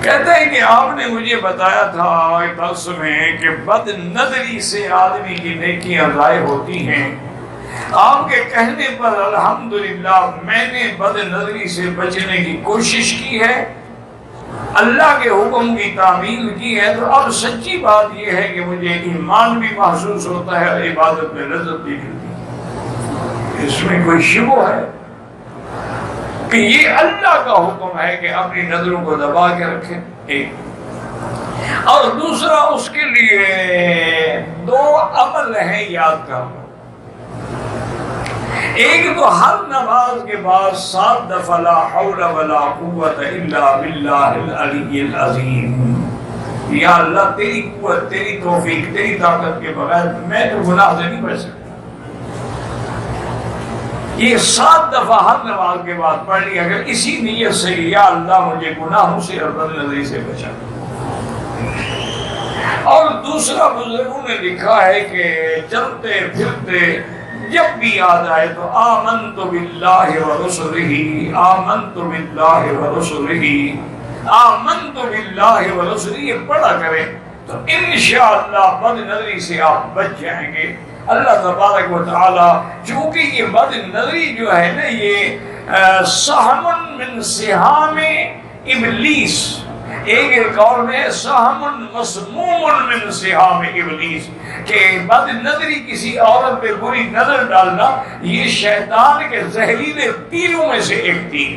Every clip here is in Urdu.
کہتا ہے کہ آپ نے مجھے بتایا تھا ایک درس میں کہ بد نظری سے آدمی کی نیکیاں ضائع ہوتی ہیں. آپ کے کہنے پر الحمدللہ میں نے بد نظری سے بچنے کی کوشش کی ہے، اللہ کے حکم کی تعمیل کی ہے. تو اب سچی بات یہ ہے کہ مجھے ایمان بھی محسوس ہوتا ہے اور عبادت میں لذت بھی ملتی ہے. اس میں کوئی شبہ ہے کہ یہ اللہ کا حکم ہے کہ اپنی نظروں کو دبا کے رکھیں. ایک اور دوسرا اس کے لیے دو عمل ہیں یاد کرنا. ایک تو ہر نماز کے بعد 7 دفعہ لا حول ولا قوت الا باللہ العلی العظیم. یا اللہ تیری قوت، تیری توفیق، تیری طاقت کے بغیر میں تو گناہ سے نہیں بچ سکتا. یہ 7 دفعہ ہر نماز کے بعد پڑھ لی اگر اسی نیت سے یا اللہ مجھے گناہوں سے اور بد نظری سے بچا. اور دوسرا بزرگوں نے لکھا ہے کہ چلتے پھرتے جب بھی یاد آئے تو آمنت باللہ ورسلہ، آمنت باللہ ورسلہ، آمنت باللہ ورسلہ یہ پڑھا کریں تو انشاءاللہ بد نظری سے آپ بچ جائیں گے. اللہ تبارک و تعالی چونکہ یہ بد نظری جو ہے نا یہ سہم من سہام ابلیس، ایک اور میں سہم مسموم من سہام ابلیس، کہ بد نظری کسی عورت پہ بری نظر ڈالنا یہ شیطان کے زہریلے تیروں میں سے ایک تیر.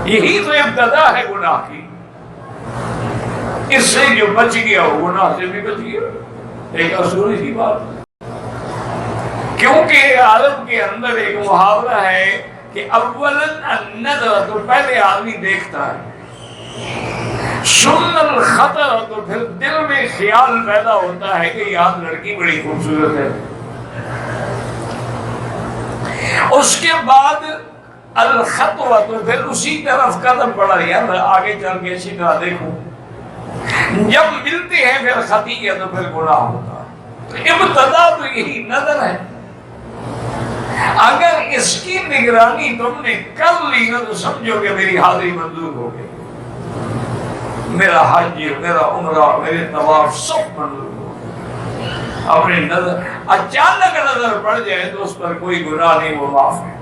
یہی تو ابتدا ہے گناہ کی. اس سے جو بچ گیا وہ گناہ سے بھی بچ گیا. ایک اصولی سی بات، کیونکہ عرب کے اندر ایک محاورہ ہے کہ اولاً النظر تو پہلے آدمی دیکھتا ہے، ثم الخطر تو پھر دل میں خیال پیدا ہوتا ہے کہ یار لڑکی بڑی خوبصورت ہے. اس کے بعد الخطوہ تو پھر اسی طرف قدم بڑھا، یار آگے چل کے اچھی طرح دیکھوں. جب ملتے ہیں پھر خطیہ تو پھر گناہ ہوتا ہے. تو ابتدا تو یہی نظر ہے. اگر اس کی نگرانی تم نے کر لی تو سمجھو کہ میری حاضری منظور ہو گئی، میرا حج، میرا عمرہ، میرے طواف سب منظور ہو گئے. اپنی نظر اچانک نظر پڑ جائے تو اس پر کوئی گناہ نہیں، وہ معاف ہے.